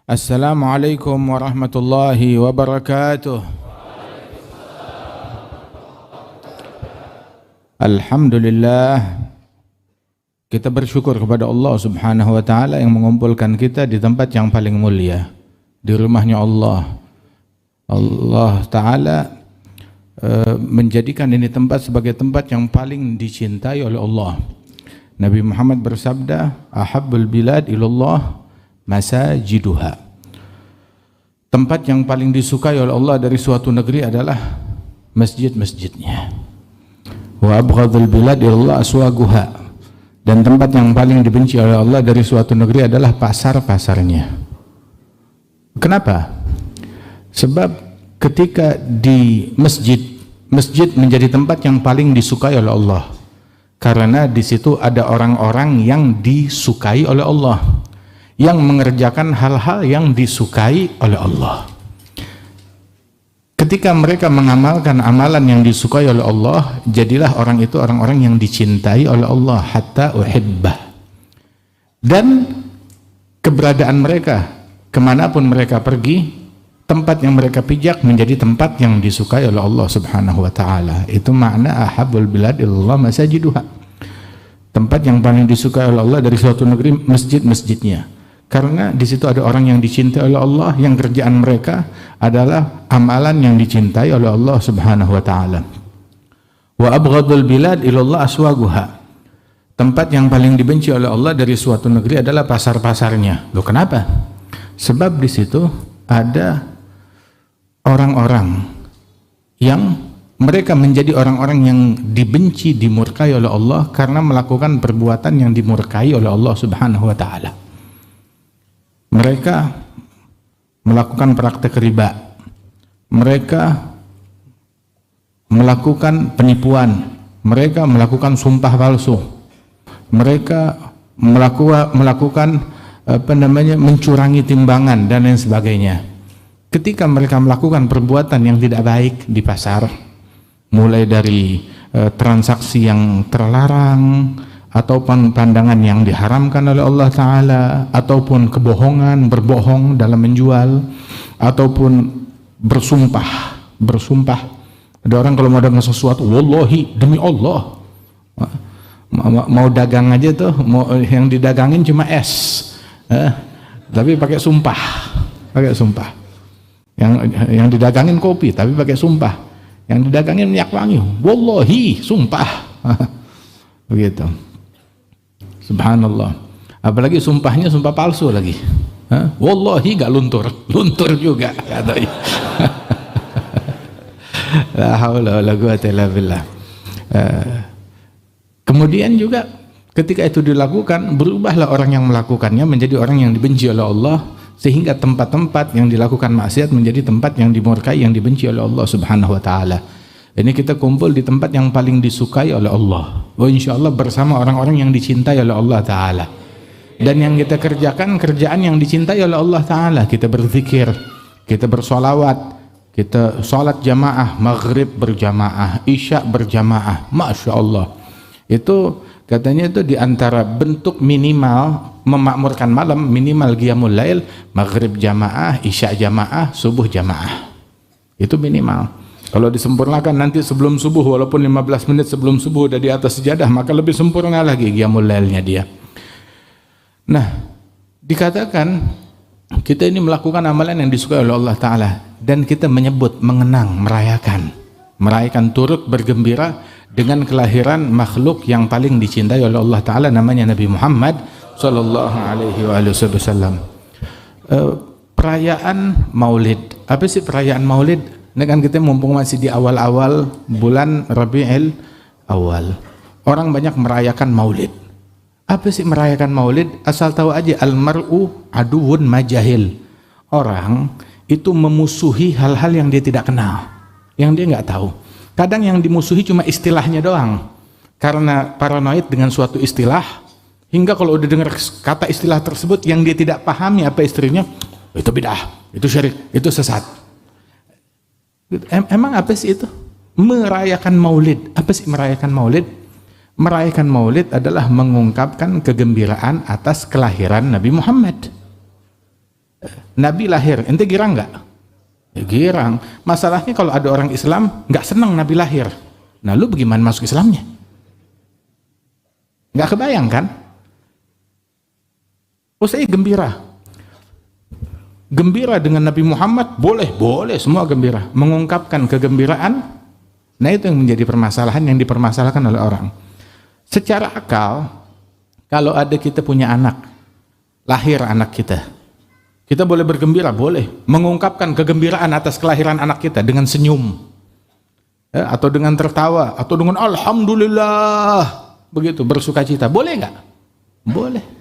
Assalamualaikum warahmatullahi wabarakatuh. Alhamdulillah, kita bersyukur kepada Allah Subhanahu wa taala yang mengumpulkan kita di tempat yang paling mulia, di rumahnya Allah. Allah taala menjadikan ini tempat sebagai tempat yang paling dicintai oleh Allah. Nabi Muhammad bersabda, "Ahabbul bilad ilallah masajiduha." Tempat yang paling disukai oleh Allah dari suatu negeri adalah masjid-masjidnya. Wa abghadul bilad ilallah aswaguha. Dan tempat yang paling dibenci oleh Allah dari suatu negeri adalah pasar-pasarnya. Kenapa? Sebab ketika di masjid menjadi tempat yang paling disukai oleh Allah. Karena di situ ada orang-orang yang disukai oleh Allah, yang mengerjakan hal-hal yang disukai oleh Allah. Ketika mereka mengamalkan amalan yang disukai oleh Allah, jadilah orang itu orang-orang yang dicintai oleh Allah, hatta uhibbah. Dan keberadaan mereka, kemanapun mereka pergi, tempat yang mereka pijak menjadi tempat yang disukai oleh Allah Subhanahu wa ta'ala. Itu makna ahabbul bilad ilallah masajiduha. Tempat yang paling disukai oleh Allah dari suatu negeri, masjid-masjidnya. Karena di situ ada orang yang dicintai oleh Allah, yang kerjaan mereka adalah amalan yang dicintai oleh Allah Subhanahu wa taala. Wa abghadul bilad ilallah aswaguha. Tempat yang paling dibenci oleh Allah dari suatu negeri adalah pasar-pasarnya. Loh, kenapa? Sebab di situ ada orang-orang yang mereka menjadi orang-orang yang dibenci, dimurkai oleh Allah karena melakukan perbuatan yang dimurkai oleh Allah Subhanahu wa taala. Mereka melakukan praktek riba, mereka melakukan penipuan, mereka melakukan sumpah palsu, mereka melakukan mencurangi timbangan dan lain sebagainya. Ketika mereka melakukan perbuatan yang tidak baik di pasar, mulai dari transaksi yang terlarang, ataupun pandangan yang diharamkan oleh Allah Ta'ala, ataupun kebohongan, berbohong dalam menjual, ataupun bersumpah. Ada orang kalau mau dagang sesuatu, wallahi, demi Allah, mau dagang aja tuh, yang didagangin cuma es, tapi pakai sumpah. Yang didagangin kopi, tapi pakai sumpah. Yang didagangin minyak wangi, wallahi, sumpah. Begitu. Subhanallah. Apalagi sumpahnya sumpah palsu lagi. Wallahi gak luntur juga katanya. La haula wala quwwata illa billah. Kemudian juga ketika itu dilakukan, berubahlah orang yang melakukannya menjadi orang yang dibenci oleh Allah, sehingga tempat-tempat yang dilakukan maksiat menjadi tempat yang dimurkai, yang dibenci oleh Allah Subhanahu wa taala. Ini kita kumpul di tempat yang paling disukai oleh Allah. Insyaallah bersama orang-orang yang dicintai oleh Allah Ta'ala. Dan yang kita kerjakan kerjaan yang dicintai oleh Allah Ta'ala. Kita berzikir, kita bersolawat, kita sholat jamaah, maghrib berjamaah, isya berjamaah. Masya Allah. Itu katanya itu diantara bentuk minimal memakmurkan malam, minimal qiyamul lail, maghrib jamaah, isya jamaah, subuh jamaah. Itu minimal. Kalau disempurnakan nanti sebelum subuh, walaupun 15 menit sebelum subuh udah di atas sejadah, maka lebih sempurna lagi qiyamul lailnya dia. Nah, dikatakan kita ini melakukan amalan yang disukai oleh Allah Ta'ala, dan kita menyebut, mengenang, merayakan turut bergembira dengan kelahiran makhluk yang paling dicintai oleh Allah Ta'ala, namanya Nabi Muhammad sallallahu alaihi wasallam. Perayaan Maulid. Apa sih perayaan Maulid? Ini kan kita mumpung masih di awal-awal bulan Rabiul Awal. Orang banyak merayakan Maulid. Apa sih merayakan Maulid? Asal tahu aja, almar'u aduwwun majahil. Orang itu memusuhi hal-hal yang dia tidak kenal, yang dia nggak tahu. Kadang yang dimusuhi cuma istilahnya doang. Karena paranoid dengan suatu istilah, hingga kalau udah dengar kata istilah tersebut yang dia tidak pahami apa istrinya, itu bid'ah, itu syirik, itu sesat. Emang apa sih itu? Merayakan Maulid. Apa sih merayakan Maulid? Merayakan Maulid adalah mengungkapkan kegembiraan atas kelahiran Nabi Muhammad. Nabi lahir, ente girang nggak? Ya, girang. Masalahnya kalau ada orang Islam nggak senang Nabi lahir, nah lu bagaimana masuk Islamnya? Nggak kebayang kan? Oh, saya gembira. Gembira dengan Nabi Muhammad, boleh semua gembira. Mengungkapkan kegembiraan, nah itu yang menjadi permasalahan yang dipermasalahkan oleh orang. Secara akal, kalau ada kita punya anak, lahir anak kita boleh bergembira, boleh mengungkapkan kegembiraan atas kelahiran anak kita dengan senyum, ya, atau dengan tertawa, atau dengan alhamdulillah, begitu bersukacita, boleh nggak? Boleh.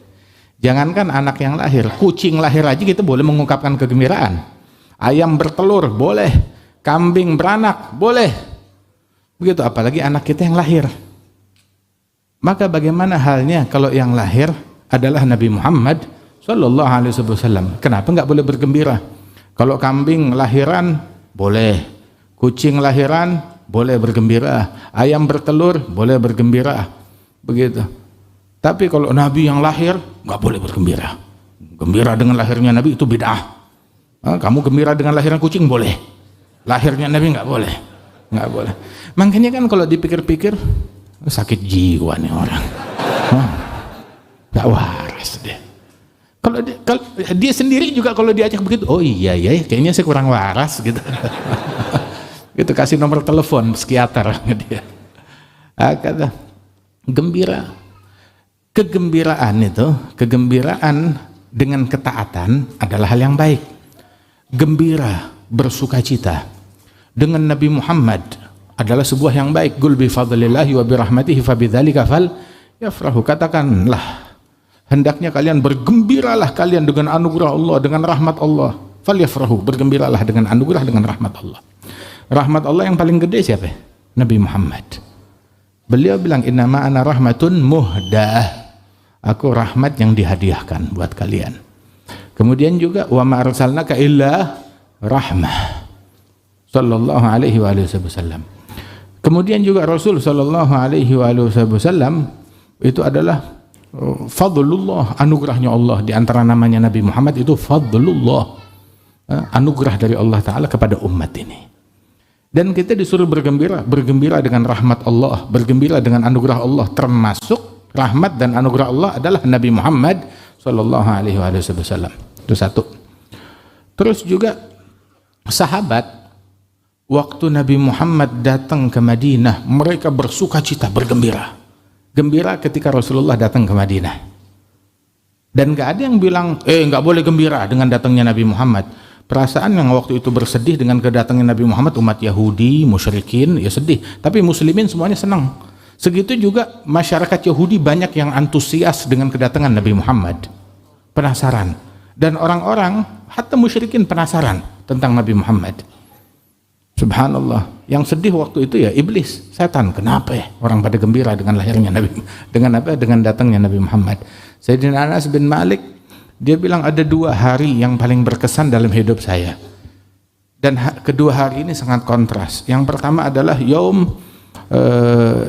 Jangankan anak yang lahir, kucing lahir aja kita boleh mengungkapkan kegembiraan. Ayam bertelur boleh, kambing beranak boleh, begitu, apalagi anak kita yang lahir. Maka bagaimana halnya kalau yang lahir adalah Nabi Muhammad Sallallahu Alaihi Wasallam? Kenapa nggak boleh bergembira? Kalau kambing lahiran boleh, kucing lahiran boleh bergembira, ayam bertelur boleh bergembira, begitu. Tapi kalau Nabi yang lahir nggak boleh bergembira. Gembira dengan lahirnya Nabi itu bid'ah. Kamu gembira dengan lahiran kucing boleh, lahirnya Nabi nggak boleh, nggak boleh. Makanya kan kalau dipikir-pikir sakit jiwa nih orang, nggak waras deh. Kalau dia sendiri juga kalau diajak begitu, oh iya kayaknya saya kurang waras gitu. Gitu, kasih nomor telepon psikiater dia. Kata gembira, kegembiraan dengan ketaatan adalah hal yang baik. Gembira, bersukacita dengan Nabi Muhammad adalah sebuah yang baik. Qul bi fadlillahi wa bi rahmatihi fabidzalika fal yafrahu. Katakanlah, hendaknya kalian bergembiralah kalian dengan anugerah Allah, dengan rahmat Allah. Falyafrahu, bergembiralah dengan anugerah, dengan rahmat Allah. Rahmat Allah yang paling gede siapa? Nabi Muhammad. Beliau bilang, innama ana rahmatun muhdaah. Aku rahmat yang dihadiahkan buat kalian. Kemudian juga wa ma arsalnaka illa rahmah. Sallallahu alaihi wasallam. Kemudian juga Rasul sallallahu alaihi wasallam itu adalah fadlullah, anugerahnya Allah. Di antara namanya Nabi Muhammad itu fadlullah, anugerah dari Allah Ta'ala kepada umat ini. Dan kita disuruh bergembira dengan rahmat Allah, bergembira dengan anugerah Allah. Termasuk rahmat dan anugerah Allah adalah Nabi Muhammad sallallahu alaihi wasallam. Itu satu. Terus juga sahabat, waktu Nabi Muhammad datang ke Madinah, mereka bersuka cita, bergembira. Gembira ketika Rasulullah datang ke Madinah. Dan gak ada yang bilang, gak boleh gembira dengan datangnya Nabi Muhammad. Perasaan yang waktu itu bersedih dengan kedatangan Nabi Muhammad, umat Yahudi, musyrikin, ya sedih. Tapi muslimin semuanya senang. Segitu juga masyarakat Yahudi banyak yang antusias dengan kedatangan Nabi Muhammad. Penasaran. Dan orang-orang, hatta musyrikin penasaran tentang Nabi Muhammad. Subhanallah, yang sedih waktu itu ya iblis, setan. Kenapa ya orang pada gembira dengan lahirnya Nabi, dengan datangnya Nabi Muhammad. Sayyidina Anas bin Malik, dia bilang ada 2 hari yang paling berkesan dalam hidup saya. Dan kedua hari ini sangat kontras. Yang pertama adalah yaum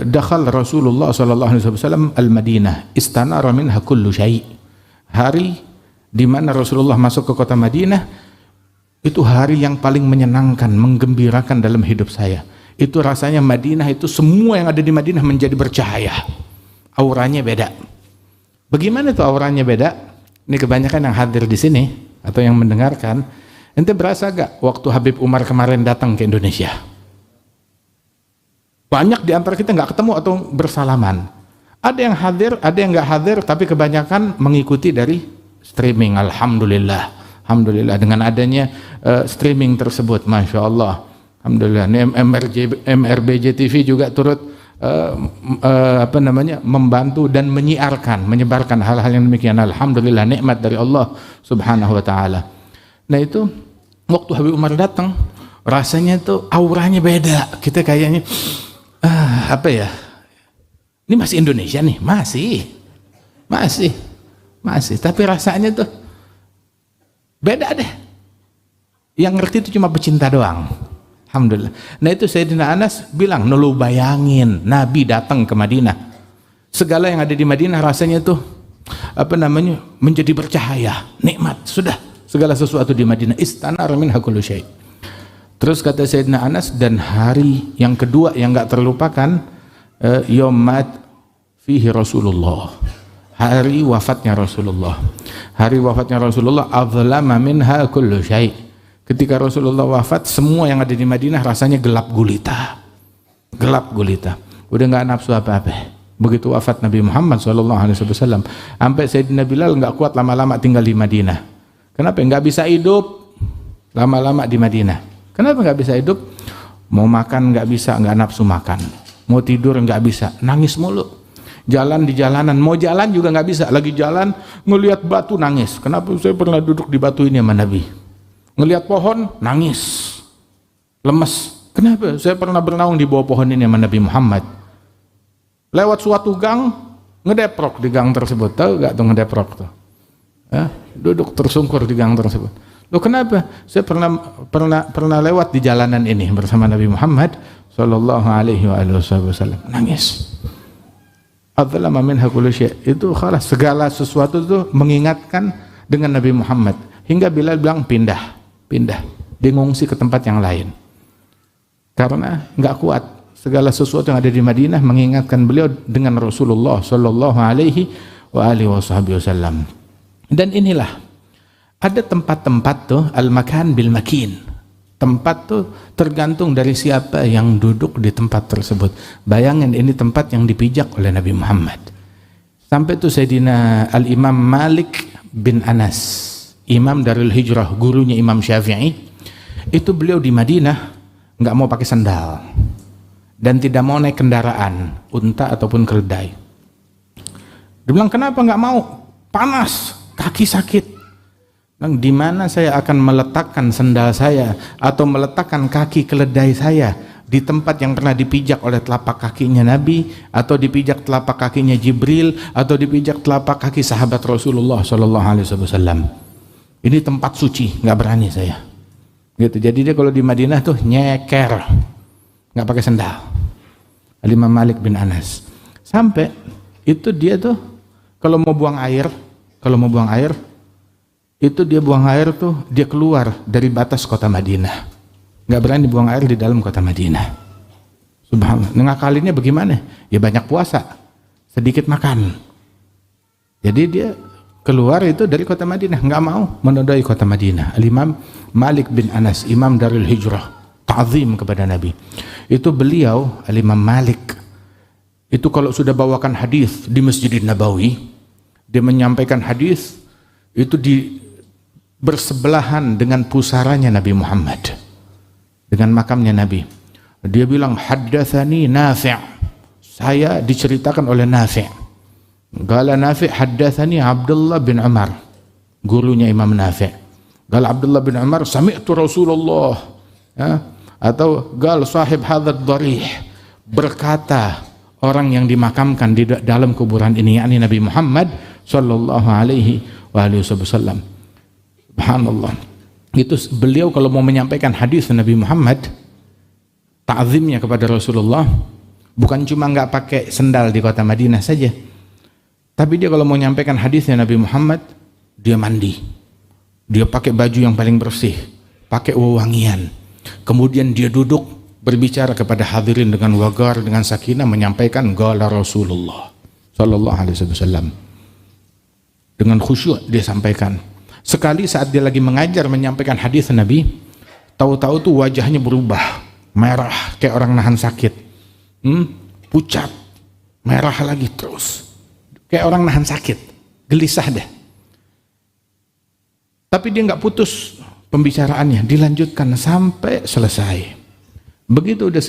dakhal Rasulullah sallallahu alaihi wasallam al-Madinah, istanara minha kullu syai'. Hari di mana Rasulullah masuk ke kota Madinah, itu hari yang paling menyenangkan, menggembirakan dalam hidup saya. Itu rasanya Madinah itu semua yang ada di Madinah menjadi bercahaya. Auranya beda. Bagaimana tuh auranya beda? Ini kebanyakan yang hadir di sini atau yang mendengarkan, ente berasa gak waktu Habib Umar kemarin datang ke Indonesia? Banyak di antara kita nggak ketemu atau bersalaman. Ada yang hadir, ada yang nggak hadir, tapi kebanyakan mengikuti dari streaming. Alhamdulillah. Alhamdulillah dengan adanya streaming tersebut, Masya Allah. Alhamdulillah. Ini MRBJ TV juga turut membantu dan menyebarkan hal-hal yang demikian. Alhamdulillah, nikmat dari Allah Subhanahu wa Ta'ala. Nah itu waktu Habib Umar datang, rasanya tuh auranya beda. Kita kayaknya ini masih Indonesia nih, masih. Tapi rasanya tuh beda deh. Yang ngerti itu cuma pecinta doang. Alhamdulillah. Nah itu Sayyidina Anas bilang, lu bayangin Nabi datang ke Madinah, segala yang ada di Madinah rasanya tuh menjadi bercahaya, nikmat. Sudah segala sesuatu di Madinah. Istanar minha kullu syai'. Terus kata Sayyidina Anas, dan hari yang kedua yang enggak terlupakan, yaum mat fihi Rasulullah, hari wafatnya Rasulullah. Hari wafatnya Rasulullah, adzlama minha kullu syai'. Ketika Rasulullah wafat, semua yang ada di Madinah rasanya gelap gulita. Gelap gulita. Udah enggak nafsu apa-apa. Begitu wafat Nabi Muhammad SAW, sampai Sayyidina Bilal enggak kuat lama-lama tinggal di Madinah. Kenapa? Enggak bisa hidup lama-lama di Madinah. Kenapa nggak bisa hidup? Mau makan nggak bisa, nggak nafsu makan. Mau tidur nggak bisa, nangis mulu. Jalan di jalanan, mau jalan juga nggak bisa. Lagi jalan, ngelihat batu nangis. Kenapa? Saya pernah duduk di batu ini sama Nabi. Ngelihat pohon, nangis. Lemes. Kenapa? Saya pernah bernaung di bawah pohon ini sama Nabi Muhammad. Lewat suatu gang, ngedeprok di gang tersebut. Tahu nggak tuh ngedeprok tuh? Duduk tersungkur di gang tersebut. Loh kenapa? Saya pernah lewat di jalanan ini bersama Nabi Muhammad sallallahu alaihi wasallam. Nangis. Adzlama minha kullu syai'. Itu khalas, segala sesuatu itu mengingatkan dengan Nabi Muhammad. Hingga Bilal bilang pindah. Dia ngungsi ke tempat yang lain. Karena enggak kuat. Segala sesuatu yang ada di Madinah mengingatkan beliau dengan Rasulullah sallallahu alaihi wasallam. Dan inilah ada tempat-tempat tuh al-makan bil makin. Tempat tuh tergantung dari siapa yang duduk di tempat tersebut. Bayangin ini tempat yang dipijak oleh Nabi Muhammad. Sampai tuh Sayyidina Al-Imam Malik bin Anas, Imam Darul Hijrah, gurunya Imam Syafi'i. Itu beliau di Madinah nggak mau pakai sandal dan tidak mau naik kendaraan, unta ataupun keledai. Dia bilang, kenapa nggak mau? Panas, kaki sakit. Di mana saya akan meletakkan sendal saya atau meletakkan kaki keledai saya? Di tempat yang pernah dipijak oleh telapak kakinya Nabi, atau dipijak telapak kakinya Jibril, atau dipijak telapak kaki sahabat Rasulullah SAW. Ini tempat suci, nggak berani saya. Gitu. Jadi dia kalau di Madinah tuh nyeker, nggak pakai sendal. Imam Malik bin Anas. Sampai itu dia tuh kalau mau buang air, itu dia buang air tuh, dia keluar dari batas kota Madinah. Nggak berani buang air di dalam kota Madinah. Subhanallah. Ngakalinnya bagaimana? Ya banyak puasa, sedikit makan. Jadi dia keluar itu dari kota Madinah, nggak mau menodai kota Madinah. Al-Imam Malik bin Anas, Imam Darul Hijrah, ta'zim kepada Nabi. Itu beliau, Al-Imam Malik, itu kalau sudah bawakan hadis di Masjidin Nabawi, dia menyampaikan hadis itu bersebelahan dengan pusaranya Nabi Muhammad, dengan makamnya Nabi. Dia bilang, haddatsani Nafi', saya diceritakan oleh Nafi'. Qala Nafi' haddatsani Abdullah bin Umar, gurunya Imam Nafi'. Qala Abdullah bin Umar sami'tu Rasulullah, atau qala sahib hadzal dharih, berkata orang yang dimakamkan di dalam kuburan ini, yakni Nabi Muhammad sallallahu alaihi wasallam. Subhanallah. Itu beliau kalau mau menyampaikan hadis Nabi Muhammad, ta'zimnya kepada Rasulullah, bukan cuma nggak pakai sendal di kota Madinah saja, tapi dia kalau mau menyampaikan hadisnya Nabi Muhammad, dia mandi, dia pakai baju yang paling bersih, pakai wewangian, kemudian dia duduk berbicara kepada hadirin dengan wagar, dengan sakinah, menyampaikan qala Rasulullah sallallahu alaihi wasallam. Dengan khusyuk dia sampaikan. Sekali saat dia lagi mengajar menyampaikan hadis Nabi, tahu-tahu tuh wajahnya berubah, merah kayak orang nahan sakit, pucat, merah lagi terus, kayak orang nahan sakit, gelisah deh. Tapi dia nggak putus pembicaraannya, dilanjutkan sampai selesai. Begitu udah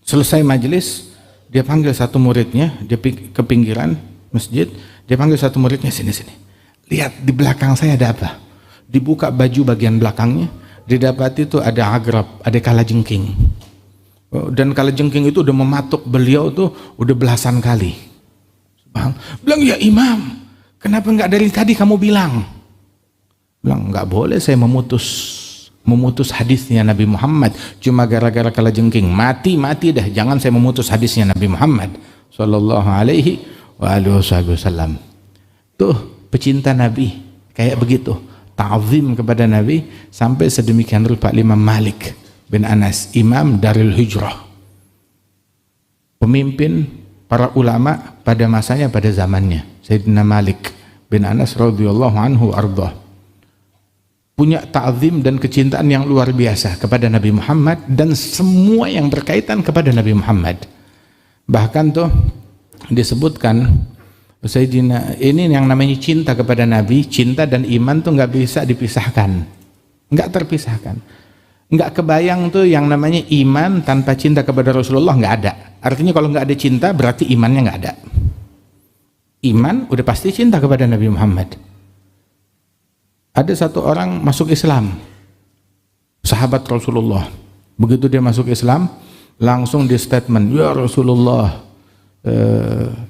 selesai majelis, dia panggil satu muridnya, dia ke pinggiran masjid, dia panggil satu muridnya, sini. Lihat di belakang saya ada apa? Dibuka baju bagian belakangnya, didapati itu ada agrab, ada kalajengking. Dan kalajengking itu udah mematuk beliau tuh udah belasan kali. Bilang, ya Imam, kenapa nggak dari tadi kamu bilang? Bilang, nggak boleh saya memutus hadisnya Nabi Muhammad cuma gara-gara kalajengking. Mati dah, jangan saya memutus hadisnya Nabi Muhammad sallallahu alaihi wasallam. Tuh pecinta Nabi kayak begitu, ta'zim kepada Nabi sampai sedemikian rupa. Imam Malik bin Anas, Imam Darul Hijrah, pemimpin para ulama pada masanya, pada zamannya, Sayyidina Malik bin Anas radhiyallahu anhu ardah, punya ta'zim dan kecintaan yang luar biasa kepada Nabi Muhammad dan semua yang berkaitan kepada Nabi Muhammad. Bahkan tuh disebutkan Sayyidina, ini yang namanya cinta kepada Nabi, cinta dan iman tuh nggak bisa dipisahkan, nggak terpisahkan. Nggak kebayang tuh yang namanya iman tanpa cinta kepada Rasulullah, nggak ada. Artinya kalau nggak ada cinta berarti imannya nggak ada. Iman udah pasti cinta kepada Nabi Muhammad. Ada satu orang masuk Islam, sahabat Rasulullah. Begitu dia masuk Islam, langsung di statement, ya Rasulullah,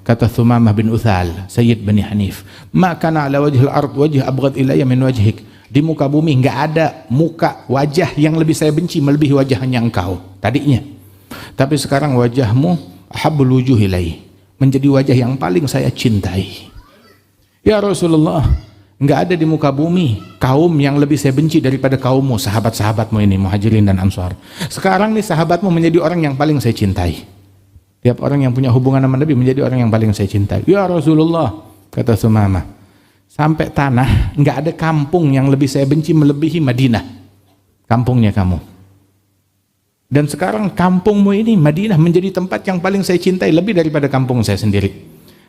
kata Thumamah bin Uthal, Sayyid Bani Hanif, ma kana ala wajhil ard wajh abghad ilayya min wajhik. Di muka bumi nggak ada muka, wajah yang lebih saya benci melebihi wajahnya engkau tadinya. Tapi sekarang wajahmu ahabbul wujuh ilai, menjadi wajah yang paling saya cintai. Ya Rasulullah, nggak ada di muka bumi kaum yang lebih saya benci daripada kaummu, sahabat-sahabatmu ini, Muhajirin dan Ansar. Sekarang nih sahabatmu menjadi orang yang paling saya cintai. Tiap orang yang punya hubungan sama Nabi menjadi orang yang paling saya cintai. Ya Rasulullah, kata Sumamah, sampai tanah nggak ada kampung yang lebih saya benci melebihi Madinah, kampungnya kamu. Dan sekarang kampungmu ini Madinah menjadi tempat yang paling saya cintai lebih daripada kampung saya sendiri.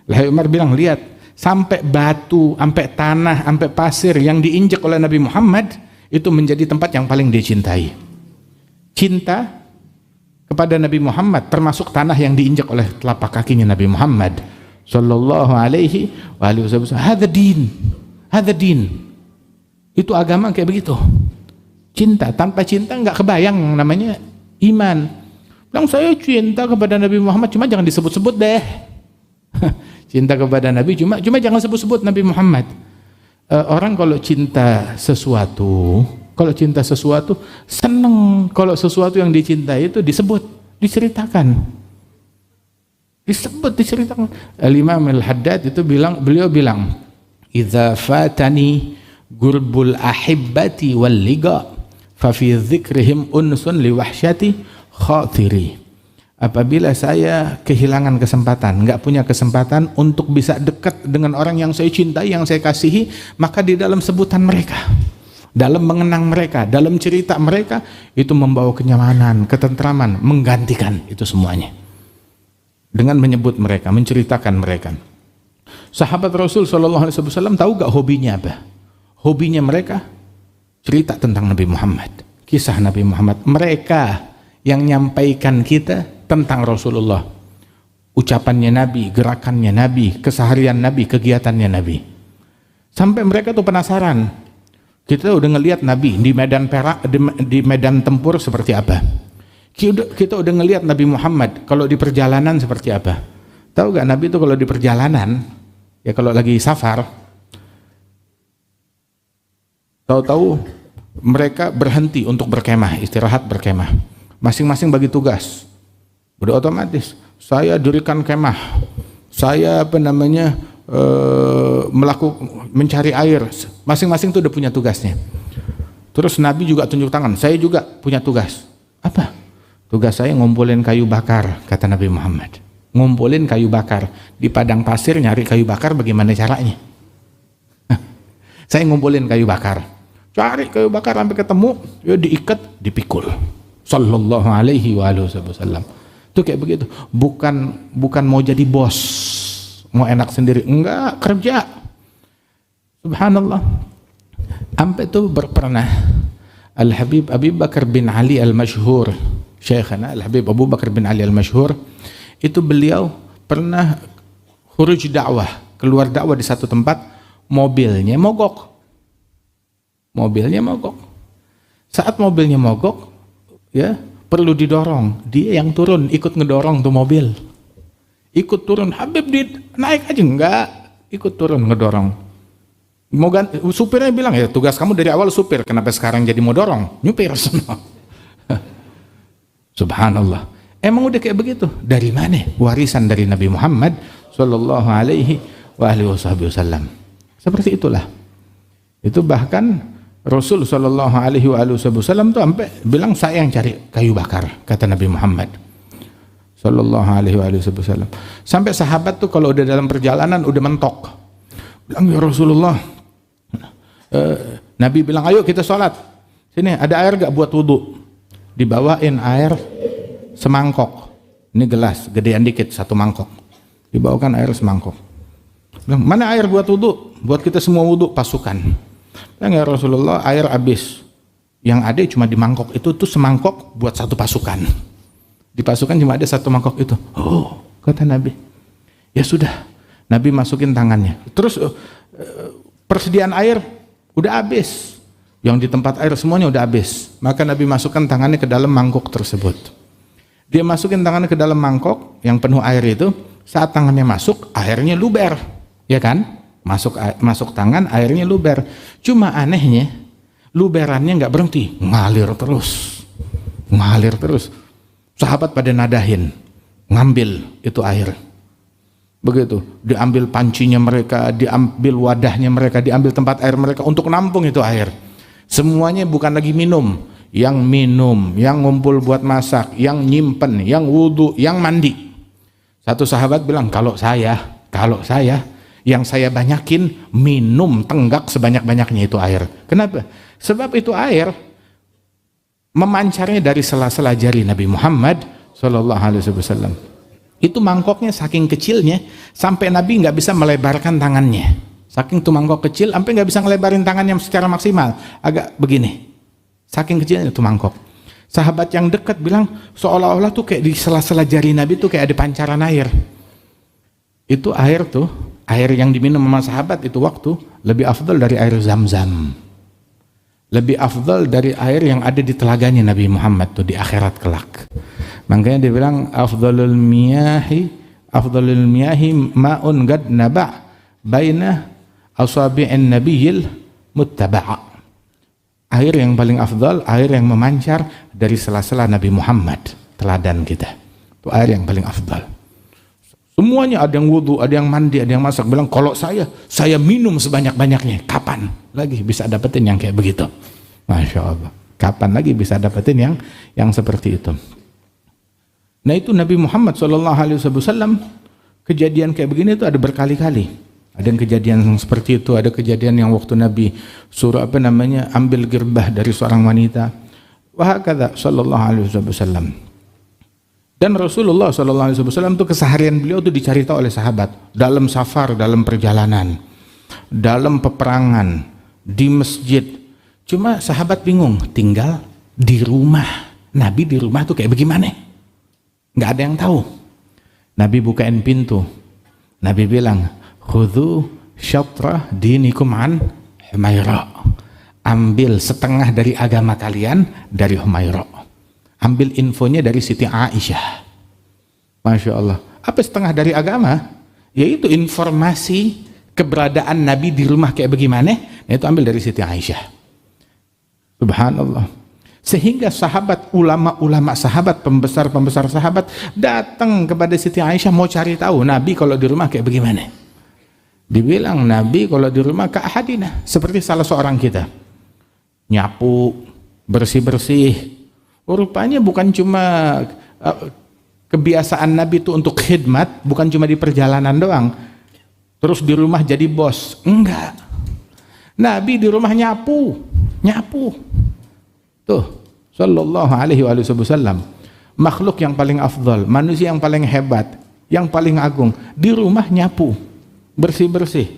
Lah Umar bilang, lihat, sampai batu, sampai tanah, sampai pasir yang diinjak oleh Nabi Muhammad itu menjadi tempat yang paling dia cintai. Cinta kepada Nabi Muhammad termasuk tanah yang diinjak oleh telapak kakinya Nabi Muhammad sallallahu alaihi wasallam. Hadza din. Itu agama kayak begitu. Cinta, tanpa cinta nggak kebayang yang namanya iman. Bilang saya cinta kepada Nabi Muhammad, cuma jangan disebut-sebut deh. Cinta kepada Nabi cuma jangan sebut-sebut Nabi Muhammad. Orang kalau cinta sesuatu seneng kalau sesuatu yang dicintai itu disebut, diceritakan. Al-Imam Al-Haddad itu beliau bilang, idza fatani gurbul ahibbati wal liga fa fi dzikrihim unsun li wahsyati khatiri. Apabila saya kehilangan kesempatan, nggak punya kesempatan untuk bisa dekat dengan orang yang saya cintai, yang saya kasihi, maka di dalam sebutan mereka, dalam mengenang mereka, dalam cerita mereka, itu membawa kenyamanan, ketentraman, menggantikan itu semuanya. Dengan menyebut mereka, menceritakan mereka. Sahabat Rasul SAW tahu gak hobinya apa? Hobinya mereka cerita tentang Nabi Muhammad, kisah Nabi Muhammad. Mereka yang nyampaikan kita tentang Rasulullah, ucapannya Nabi, gerakannya Nabi, keseharian Nabi, kegiatannya Nabi. Sampai mereka tuh penasaran. Kita udah ngelihat Nabi di medan perang, di medan tempur seperti apa. Kita udah ngelihat Nabi Muhammad kalau di perjalanan seperti apa. Tahu gak Nabi itu kalau di perjalanan, ya kalau lagi safar, tahu-tahu mereka berhenti untuk berkemah, istirahat berkemah. Masing-masing bagi tugas. Udah otomatis, saya dirikan kemah, saya mencari air, masing-masing itu udah punya tugasnya. Terus Nabi juga tunjuk tangan, saya juga punya tugas. Apa? Tugas saya ngumpulin kayu bakar, kata Nabi Muhammad. Ngumpulin kayu bakar di padang pasir, nyari kayu bakar bagaimana caranya? Saya ngumpulin kayu bakar, cari kayu bakar sampai ketemu, ya diikat, dipikul. Sallallahu alaihi wasallam. Itu kayak begitu. Bukan mau jadi bos, mau enak sendiri, enggak, kerja. Subhanallah. Sampai itu pernah Al-Habib Abi Bakar bin Ali Al-Masyhur, Syekhana Al-Habib Abu Bakar bin Ali Al-Masyhur, itu beliau pernah khuruj dakwah, keluar dakwah di satu tempat, mobilnya mogok. Saat mobilnya mogok, ya, perlu didorong, dia yang turun ikut ngedorong tuh mobil, ikut turun. Habib naik aja, enggak, ikut turun ngedorong. Mau ganti, supirnya bilang, ya tugas kamu dari awal supir, kenapa sekarang jadi mau dorong, nyupir. Subhanallah, emang udah kayak begitu. Dari mana? Warisan dari Nabi Muhammad sallallahu alaihi wasallam. Seperti itulah. Itu bahkan Rasul Shallallahu Alaihi Wasallam tuh sampai bilang saya yang cari kayu bakar, kata Nabi Muhammad Shallallahu Alaihi Wasallam. Sampai sahabat tuh kalau udah dalam perjalanan udah mentok, bilang ya Rasulullah, Nabi bilang ayo kita sholat, sini ada air gak buat wudhu, dibawain air semangkok, ini gelas gedean dikit satu mangkok, dibawakan air semangkok, bilang mana air buat wudhu, buat kita semua wudhu pasukan. Bilang ya Rasulullah air habis, yang ada cuma di mangkok itu tuh semangkok buat satu pasukan, di pasukan cuma ada satu mangkok itu. Oh, kata Nabi, ya sudah. Nabi masukin tangannya, terus persediaan air udah habis, yang di tempat air semuanya udah habis, maka Nabi masukkan tangannya ke dalam mangkok tersebut. Dia masukin tangannya ke dalam mangkok yang penuh air itu, saat tangannya masuk airnya luber, ya kan? Masuk tangan airnya luber. Cuma anehnya luberannya nggak berhenti, ngalir terus. Sahabat pada nadahin, ngambil itu air. Begitu, diambil pancinya mereka, diambil wadahnya mereka, diambil tempat air mereka untuk nampung itu air. Semuanya bukan lagi minum, yang ngumpul buat masak, yang nyimpen, yang wudhu, yang mandi. Satu sahabat bilang, kalau saya yang saya banyakin minum tenggak sebanyak-banyaknya itu air. Kenapa? Sebab itu air memancarnya dari sela-sela jari Nabi Muhammad SAW. Itu mangkoknya saking kecilnya sampai Nabi nggak bisa melebarkan tangannya. Saking tuh mangkok kecil sampai nggak bisa ngelebarin tangannya secara maksimal, agak begini. Saking kecilnya itu mangkok. Sahabat yang dekat bilang seolah-olah tuh kayak di sela-sela jari Nabi tuh kayak ada pancaran air. Itu air tuh, air yang diminum sama sahabat itu waktu lebih afdal dari air Zam-Zam. Lebih afdal dari air yang ada di telaganya Nabi Muhammad tuh di akhirat kelak. Makanya dia bilang afdalul miyahi ma'un gad naba' baina asabi'in nabiyil muttaba'a. Air yang paling afdal, air yang memancar dari sela-sela Nabi Muhammad, teladan kita. Itu air yang paling afdal. Semuanya ada yang wudhu, ada yang mandi, ada yang masak. Bilang kalau saya minum sebanyak-banyaknya. Kapan lagi bisa dapetin yang kayak begitu? Masya Allah. Kapan lagi bisa dapetin yang seperti itu? Nah itu Nabi Muhammad SAW, kejadian kayak begini itu ada berkali-kali. Ada yang kejadian yang seperti itu, ada kejadian yang waktu Nabi suruh ambil girbah dari seorang wanita. Wahakadha sallallahu alaihi wasallam. Dan Rasulullah SAW itu keseharian beliau itu dicari tahu oleh sahabat dalam safar, dalam perjalanan, dalam peperangan, di masjid. Cuma sahabat bingung, tinggal di rumah. Nabi di rumah tuh kayak bagaimana? Nggak ada yang tahu. Nabi bukain pintu. Nabi bilang, khudhu syatra dinikum an Humaira. Ambil setengah dari agama kalian dari Humaira. Ambil infonya dari Siti Aisyah. Masya Allah. Apa setengah dari agama? Yaitu informasi keberadaan Nabi di rumah kayak bagaimana. Itu ambil dari Siti Aisyah. Subhanallah. Sehingga sahabat, ulama-ulama sahabat, pembesar-pembesar sahabat datang kepada Siti Aisyah mau cari tahu Nabi kalau di rumah kayak bagaimana. Dibilang Nabi kalau di rumah ka'ahadina, seperti salah seorang kita. Nyapu, bersih-bersih. Rupanya bukan cuma kebiasaan Nabi itu untuk khidmat, bukan cuma di perjalanan doang. Terus di rumah jadi bos. Enggak. Nabi di rumah nyapu. Tuh, sallallahu alaihi wasallam. Makhluk yang paling afdal, manusia yang paling hebat, yang paling agung, di rumah nyapu, bersih-bersih.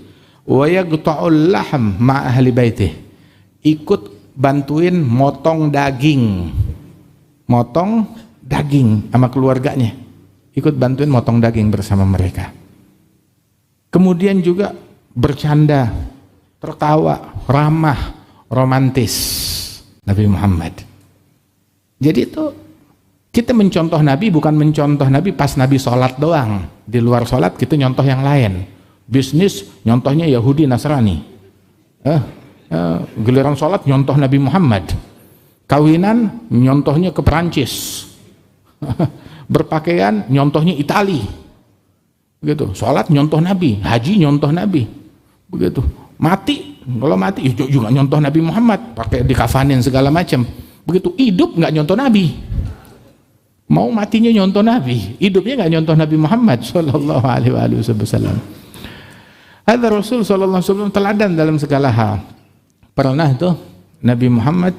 Wa yaqta'ul lahm ma ahli baitih. Ikut bantuin motong daging sama keluarganya, ikut bantuin motong daging bersama mereka. Kemudian juga bercanda, tertawa, ramah, romantis Nabi Muhammad. Jadi itu kita mencontoh Nabi bukan mencontoh Nabi pas Nabi sholat doang. Di luar sholat kita nyontoh yang lain. Bisnis nyontohnya Yahudi Nasrani. Giliran sholat nyontoh Nabi Muhammad. Kawinan nyontohnya ke Perancis. Berpakaian nyontohnya Itali. Begitu. Sholat nyontoh Nabi, haji nyontoh Nabi. Begitu. Mati Kalau mati juga nyontoh Nabi Muhammad, pakai dikafanin segala macam. Begitu hidup nggak nyontoh Nabi. Mau matinya nyontoh Nabi, hidupnya nggak nyontoh Nabi Muhammad sallallahu alaihi wasallam. Ada Rasul sallallahu alaihi wasallam teladan dalam segala hal. Pernah tuh Nabi Muhammad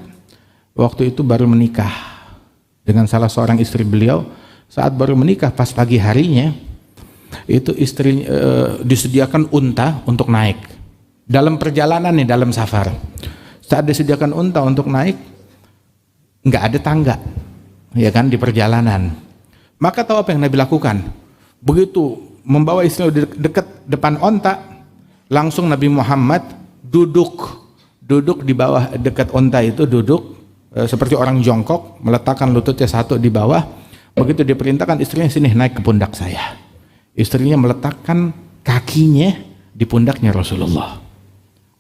waktu itu baru menikah dengan salah seorang istri beliau. Saat baru menikah pas pagi harinya itu istri disediakan unta untuk naik dalam perjalanan nih, dalam safar. Saat disediakan unta untuk naik nggak ada tangga, ya kan, di perjalanan. Maka tahu apa yang Nabi lakukan? Begitu membawa istri dekat depan unta, langsung Nabi Muhammad duduk di bawah dekat unta itu, duduk seperti orang jongkok, meletakkan lututnya satu di bawah. Begitu diperintahkan istrinya, sini naik ke pundak saya. Istrinya meletakkan kakinya di pundaknya Rasulullah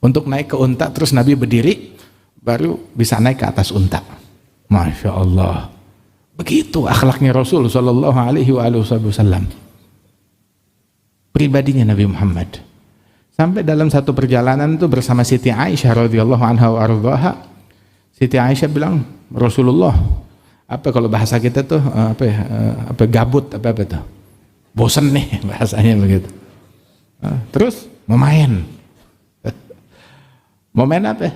untuk naik ke unta, terus Nabi berdiri baru bisa naik ke atas unta. Masya Allah, begitu akhlaknya Rasul Sallallahu Alaihi Wasallam, pribadinya Nabi Muhammad. Sampai dalam satu perjalanan itu bersama Siti Aisyah radhiyallahu anha wa ardhaha, Siti Aisyah bilang, Rasulullah, apa kalau bahasa kita tuh apa gabut apa tuh, bosen nih bahasanya begitu. Terus mau main apa?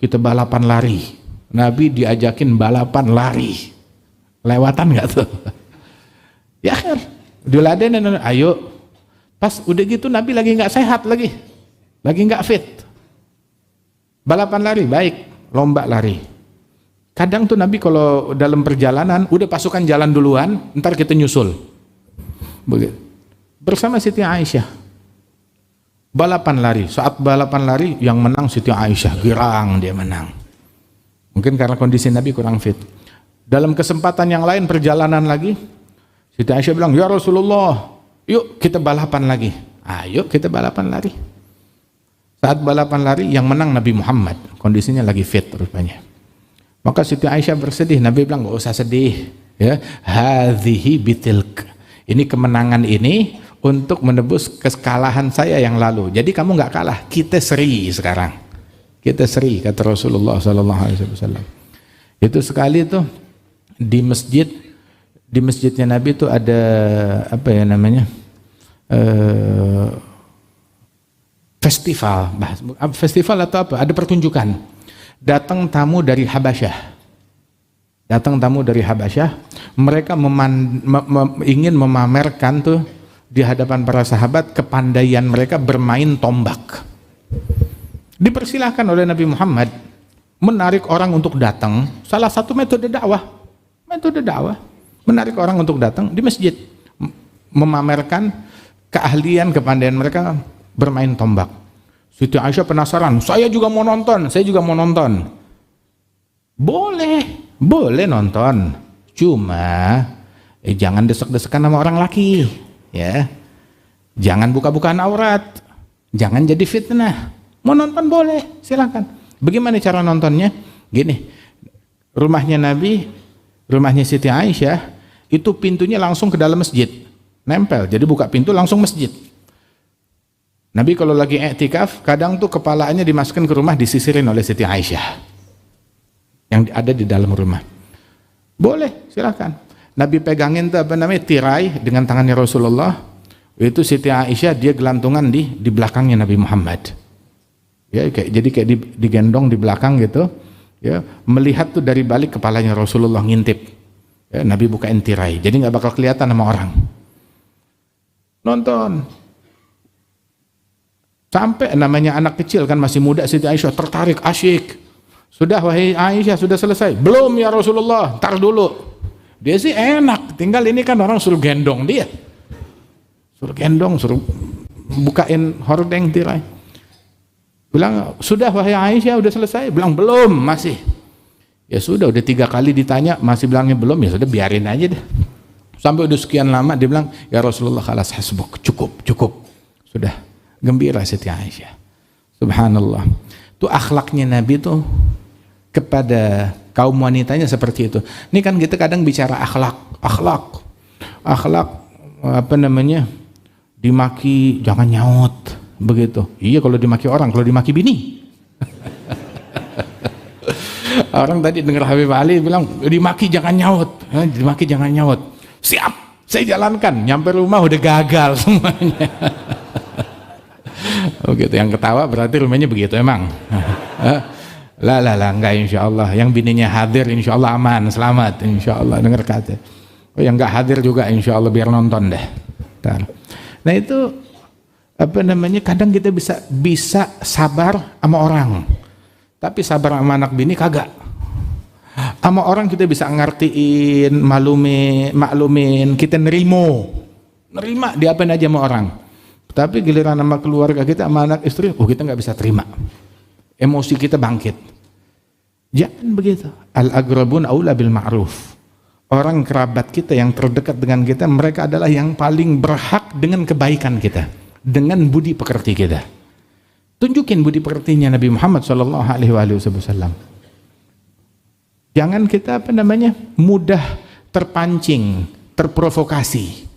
Kita balapan lari. Nabi diajakin balapan lari, lewatan nggak tuh? Ya kan, diladenin, ayo. Pas udah gitu Nabi lagi nggak sehat, lagi nggak fit. Balapan lari baik, lomba lari. Kadang tuh Nabi kalau dalam perjalanan udah pasukan jalan duluan, ntar kita nyusul. Begitu. Bersama Siti Aisyah. Balapan lari. Saat balapan lari yang menang Siti Aisyah, girang dia menang. Mungkin karena kondisi Nabi kurang fit. Dalam kesempatan yang lain perjalanan lagi, Siti Aisyah bilang, "Ya Rasulullah, yuk kita balapan lagi." Ayo kita balapan lari. Saat balapan lari yang menang Nabi Muhammad, kondisinya lagi fit rupanya. Maka Siti Aisyah bersedih. Nabi bilang, nggak usah sedih, ya, hadhihi bitilk, ini kemenangan ini untuk menebus kekalahan saya yang lalu. Jadi kamu nggak kalah, kita seri sekarang, kita seri, kata Rasulullah SAW. Itu sekali tuh di masjidnya Nabi tuh ada apa ya namanya, festival atau apa, ada pertunjukan. Datang tamu dari Habasyah, mereka ingin memamerkan tuh di hadapan para sahabat kepandaian mereka bermain tombak. Dipersilahkan oleh Nabi Muhammad menarik orang untuk datang. Salah satu metode dakwah, menarik orang untuk datang di masjid, memamerkan keahlian, kepandaian mereka bermain tombak. Siti Aisyah penasaran, saya juga mau nonton. Boleh nonton, cuma jangan desek-desekan sama orang laki, ya. Jangan buka-bukaan aurat, jangan jadi fitnah. Mau nonton boleh, silakan. Bagaimana cara nontonnya? Gini, rumahnya Nabi, rumahnya Siti Aisyah itu pintunya langsung ke dalam masjid, nempel. Jadi buka pintu langsung masjid. Nabi kalau lagi i'tikaf, kadang tuh kepalanya dimasukkan ke rumah, disisirin oleh Siti Aisyah yang ada di dalam rumah. Boleh, silakan. Nabi pegangin tuh apa namanya, tirai dengan tangannya Rasulullah. Itu Siti Aisyah dia gelantungan di belakangnya Nabi Muhammad. Ya, jadi digendong di belakang gitu. Ya, melihat tuh dari balik kepalanya Rasulullah ngintip. Ya, Nabi bukain tirai, jadi nggak bakal kelihatan sama orang. Nonton. Sampai namanya anak kecil kan, masih muda, Siti Aisyah tertarik, asyik. Sudah wahai Aisyah, sudah selesai? Belum ya Rasulullah, ntar dulu. Dia sih enak, tinggal ini kan orang suruh gendong dia. Suruh gendong, suruh bukain hordeng tirai. Bilang, sudah wahai Aisyah, udah selesai? Bilang, belum, masih. Ya sudah, udah 3 kali ditanya, masih bilangnya belum, ya sudah biarin aja deh. Sampai udah sekian lama, dia bilang, ya Rasulullah, khalas hasbuk, cukup. Sudah. Gembira Siti Aisyah. Subhanallah. Itu akhlaknya Nabi tuh kepada kaum wanitanya seperti itu. Ini kan kita kadang bicara akhlak apa namanya, dimaki jangan nyaut begitu. Iya kalau dimaki orang, kalau dimaki bini Orang tadi dengar Habib Ali bilang dimaki jangan nyaut, dimaki jangan nyaut. Siap, saya jalankan. Nyampe rumah udah gagal semuanya. Oh gitu, yang ketawa berarti rumahnya begitu emang. Lah enggak, insya Allah. Yang bininya hadir insya Allah aman, selamat insya Allah. Dengar kata. Oh yang enggak hadir juga insya Allah biar nonton deh. Nah itu apa namanya? Kadang kita bisa sabar sama orang, tapi sabar sama anak bini kagak. Sama orang kita bisa ngertiin, maklumin, kita nerima diapain aja sama orang. Tapi giliran sama keluarga kita, sama anak istri, kita nggak bisa terima. Emosi kita bangkit. Jangan begitu. Al-agrabun aula bil ma'ruf. Orang kerabat kita yang terdekat dengan kita, mereka adalah yang paling berhak dengan kebaikan kita, dengan budi pekerti kita. Tunjukin budi pekertinya Nabi Muhammad SAW. Jangan kita mudah terpancing, terprovokasi.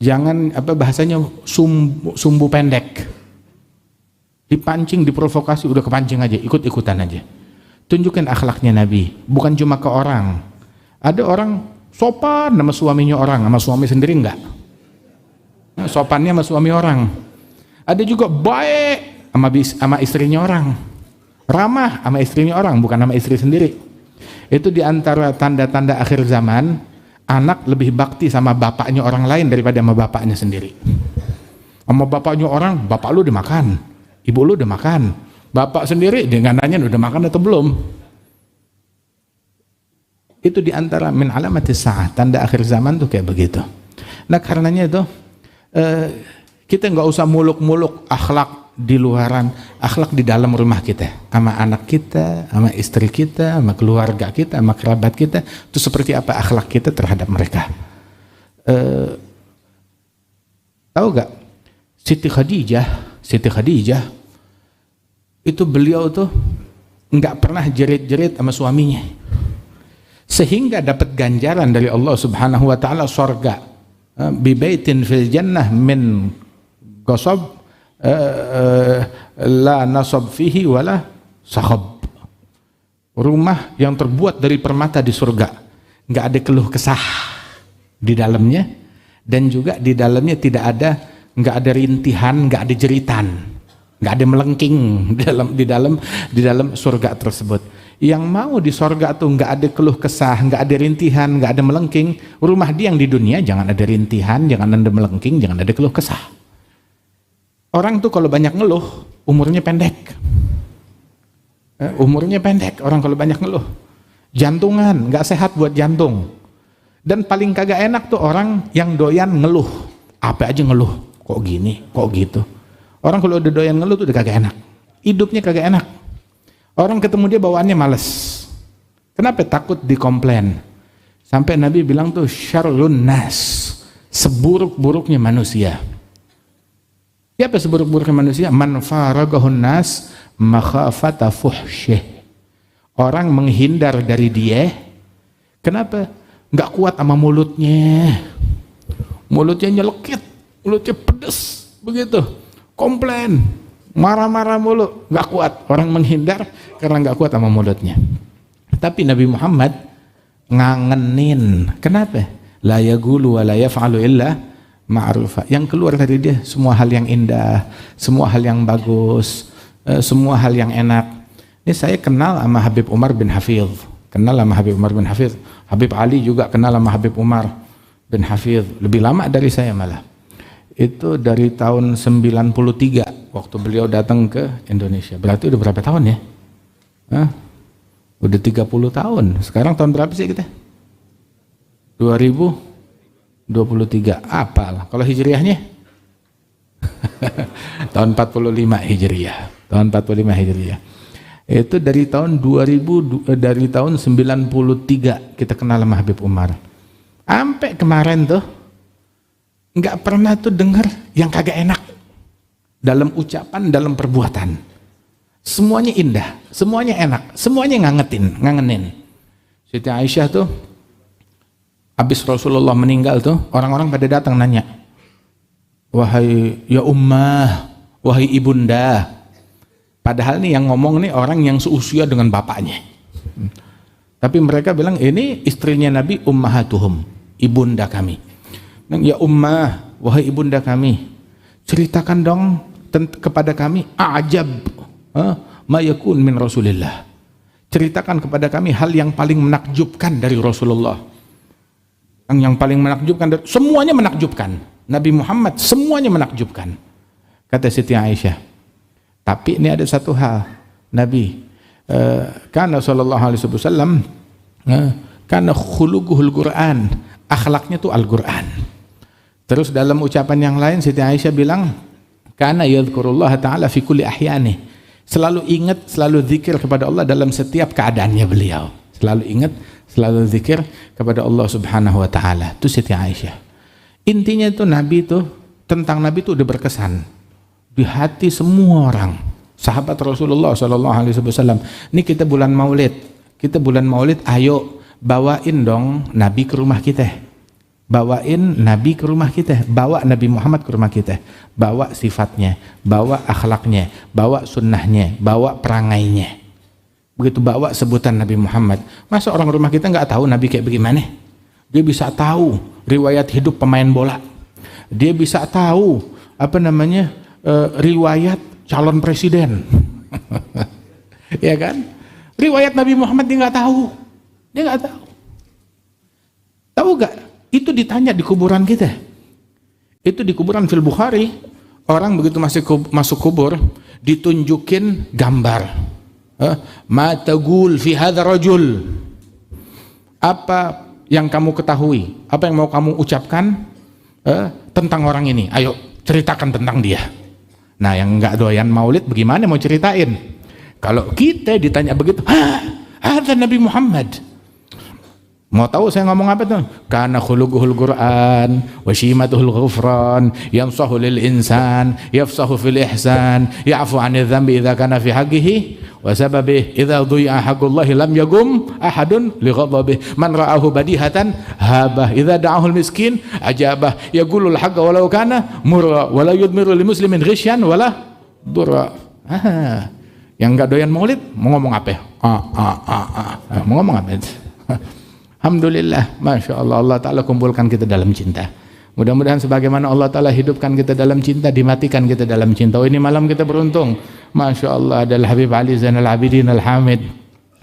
Jangan bahasanya sumbu pendek. Dipancing, diprovokasi, udah kepancing aja, ikut-ikutan aja. Tunjukin akhlaknya Nabi, bukan cuma ke orang. Ada orang sopan sama suaminya orang, sama suami sendiri enggak. Sopannya sama suami orang. Ada juga baik sama istrinya orang. Ramah sama istrinya orang, bukan sama istri sendiri. Itu diantara tanda-tanda akhir zaman, anak lebih bakti sama bapaknya orang lain daripada sama bapaknya sendiri. Sama bapaknya orang, bapak lu udah makan, ibu lu udah makan. Bapak sendiri dia nanya udah makan atau belum. Itu diantara min alamatis sa'ah, tanda akhir zaman tuh kayak begitu. Nah karenanya itu kita nggak usah muluk-muluk akhlak di luaran, akhlak di dalam rumah kita, sama anak kita, sama istri kita, sama keluarga kita, sama kerabat kita, itu seperti apa akhlak kita terhadap mereka. Tahu gak Siti Khadijah itu beliau tuh nggak pernah jerit-jerit sama suaminya, sehingga dapat ganjaran dari Allah Subhanahu wa taala surga, bi baitin fil jannah min qasab la nasab fihi wala sakhab. Rumah yang terbuat dari permata di surga, nggak ada keluh kesah di dalamnya, dan juga di dalamnya nggak ada rintihan, nggak ada jeritan, nggak ada melengking di dalam surga tersebut. Yang mau di surga tuh nggak ada keluh kesah, nggak ada rintihan, nggak ada melengking. Rumah dia yang di dunia jangan ada rintihan, jangan ada melengking, jangan ada keluh kesah. Orang tuh kalau banyak ngeluh, umurnya pendek. Umurnya pendek, orang kalau banyak ngeluh. Jantungan, nggak sehat buat jantung. Dan paling kagak enak tuh orang yang doyan ngeluh. Apa aja ngeluh, kok gini, kok gitu. Orang kalau udah doyan ngeluh tuh udah kagak enak. Hidupnya kagak enak. Orang ketemu dia bawaannya males. Kenapa? Takut dikomplain. Sampai Nabi bilang tuh syarrun nas, seburuk-buruknya manusia. Siapa seburuk-buruknya manusia? Man faragahun nas makhafata fuhsyih. Orang menghindar dari dia. Kenapa? Nggak kuat sama mulutnya. Mulutnya nyelekit, mulutnya pedes, begitu. Komplain, marah-marah mulu, nggak kuat. Orang menghindar karena nggak kuat sama mulutnya. Tapi Nabi Muhammad ngangenin. Kenapa? La yaqulu wa la yaf'alu illa ma'rufa. Yang keluar dari dia semua hal yang indah, semua hal yang bagus, semua hal yang enak. Ini saya kenal sama Habib Umar bin Hafidh. Habib Ali juga kenal sama Habib Umar bin Hafidh. Lebih lama dari saya malah. Itu dari tahun 93 waktu beliau datang ke Indonesia. Berarti udah berapa tahun ya? Udah 30 tahun. Sekarang tahun berapa sih kita? 2023. Apal. Kalau hijriahnya? Tahun 45 hijriah. Tahun 45 hijriah. Itu dari tahun 93 kita kenal sama Habib Umar. Sampai kemarin tuh nggak pernah tuh dengar yang kagak enak dalam ucapan, dalam perbuatan. Semuanya indah, semuanya enak, semuanya ngangenin. Siti Aisyah tuh habis Rasulullah meninggal tuh orang-orang pada datang nanya, wahai ya ummah, wahai ibunda. Padahal nih yang ngomong nih orang yang seusia dengan bapaknya. Tapi mereka bilang ini istrinya Nabi, ummahatuhum, ibunda kami. Ya ummah, wahai ibunda kami, ceritakan dong kepada kami ajab ma yakun min Rasulillah. Ceritakan kepada kami hal yang paling menakjubkan dari Rasulullah. Yang paling menakjubkan, semuanya menakjubkan. Nabi Muhammad semuanya menakjubkan. Kata Siti Aisyah. Tapi ini ada satu hal. Nabi karena sallallahu alaihi wasallam karena khuluquhul Quran, akhlaknya itu Al-Quran. Terus dalam ucapan yang lain Siti Aisyah bilang kana yadhkurullah ta'ala fi kulli ahyani. Selalu ingat, selalu zikir kepada Allah dalam setiap keadaannya beliau. Selalu ingat, selalu zikir kepada Allah Subhanahu wa taala. Itu Siti Aisyah. Intinya itu Nabi itu, tentang Nabi itu udah berkesan di hati semua orang. Sahabat Rasulullah sallallahu alaihi wasallam. Ini kita bulan Maulid. Kita bulan Maulid, ayo bawain dong Nabi ke rumah kita. Bawain Nabi ke rumah kita, bawa Nabi Muhammad ke rumah kita, bawa sifatnya, bawa akhlaknya, bawa sunnahnya, bawa perangainya. Begitu bawa sebutan Nabi Muhammad. Masa orang rumah kita nggak tahu Nabi kayak bagaimana? Dia bisa tahu riwayat hidup pemain bola. Dia bisa tahu riwayat calon presiden. Ya kan? Riwayat Nabi Muhammad dia nggak tahu. Dia nggak tahu. Tahu gak? Itu ditanya di kuburan kita. Itu di kuburan fil Bukhari, orang begitu masuk kubur ditunjukin gambar. Ma taqul fi hadzal rajul. Apa yang kamu ketahui? Apa yang mau kamu ucapkan tentang orang ini? Ayo ceritakan tentang dia. Nah, yang enggak doyan Maulid bagaimana mau ceritain? Kalau kita ditanya begitu, ada Nabi Muhammad. Mau tahu saya ngomong apa tuh? Kana khuluquhul Quran wa shimatuhul ghufran yamsahu lil insan yafsahu fil ihsan ya'fu 'anil dhanbi idza kana fi haqqihi wa sababihi idza dhi'a haqqullahi lam yagum ahadun li ghadabihi man ra'ahu badihatan habah idza da'ahu al miskin ajabah yaqulul haqqa walau kana murra wa la yudmiru lil muslimin ghishyan wala durra. Yang enggak doyan Maulid mau ngomong apa? Mau ngomong apa? Alhamdulillah, Masya Allah, Allah Ta'ala kumpulkan kita dalam cinta. Mudah-mudahan sebagaimana Allah Ta'ala hidupkan kita dalam cinta, dimatikan kita dalam cinta. Oh, ini malam kita beruntung. Masya Allah, adalah Habib Ali Zainal Abidin Al-Hamid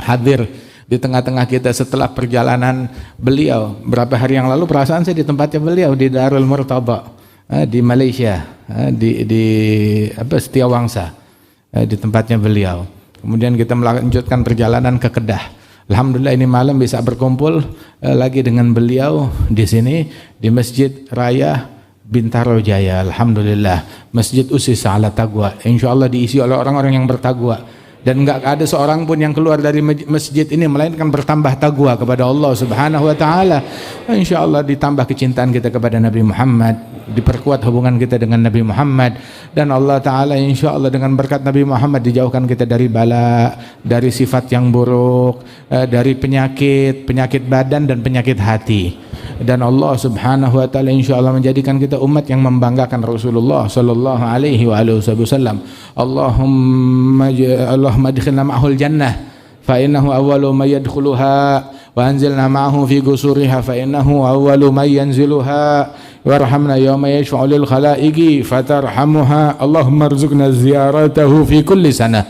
hadir di tengah-tengah kita setelah perjalanan beliau. Berapa hari yang lalu perasaan saya di tempatnya beliau di Darul Murtada di Malaysia, di Setiawangsa, di tempatnya beliau. Kemudian kita melanjutkan perjalanan ke Kedah. Alhamdulillah ini malam bisa berkumpul lagi dengan beliau di sini di Masjid Raya Bintaro Jaya. Alhamdulillah, Masjid usis ala taqwa. Insyaallah diisi oleh orang-orang yang bertakwa. Dan enggak ada seorang pun yang keluar dari masjid ini melainkan bertambah takwa kepada Allah Subhanahu wa taala. Insyaallah ditambah kecintaan kita kepada Nabi Muhammad, diperkuat hubungan kita dengan Nabi Muhammad, dan Allah taala insyaallah dengan berkat Nabi Muhammad dijauhkan kita dari bala, dari sifat yang buruk, dari penyakit badan dan penyakit hati. Dan Allah Subhanahu wa taala insyaallah menjadikan kita umat yang membanggakan Rasulullah sallallahu alaihi wasallam. Allahumma adkhilna ma'ahul jannah fa innahu awwalu may yadkhuluha wa anzilna ma'ahu fi qusuriha fa innahu awwalu may yanziluha warhamna yawma yashfa'u lil khalaiqi fatarhamuha. Allahumma arzuqna ziyaratahu fi kulli sanah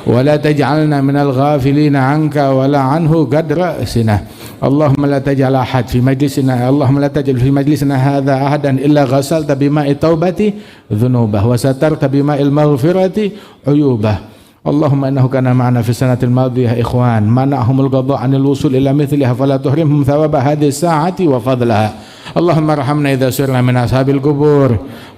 ولا تجعلنا من الغافلين عنك ولا عنه قدر سنة. اللهم لا تجعل أحد في مجلسنا اللهم لا تجعل في مجلسنا هذا أحدا إلا غسلت بماء التوبة ذنوبه وسترت بماء المغفرة عيوبه. اللهم إنه كان معنا في السنة الماضية إخوان منعهم القضاء عن الوصول إلى مثلها فلا تحرمهم ثواب هذه الساعة وفضلها. اللهم ارحمنا إذا سرنا من أصحاب القبور.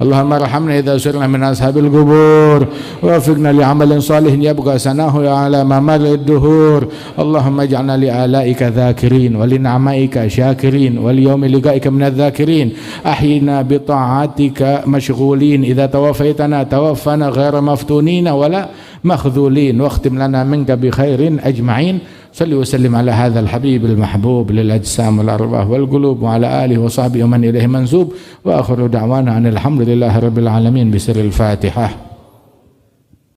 اللهم ارحمنا إذا سرنا من أصحاب القبور ووفقنا لعمل صالح يبقى سناه على ممر الدهور. اللهم اجعلنا لآلائك ذاكرين ولنعمائك شاكرين وليوم لقائك من الذاكرين. أحينا بطاعتك مشغولين إذا توفيتنا توفنا غير مفتونين ولا مخذولين واختم لنا منك بخير أجمعين. صلي وسلم على هذا الحبيب المحبوب للأجسام والأرواح والقلوب وعلى آله وصحبه ومن إليه منسوب وآخر دعوانا أن الحمد لله رب العالمين بسر الفاتحة.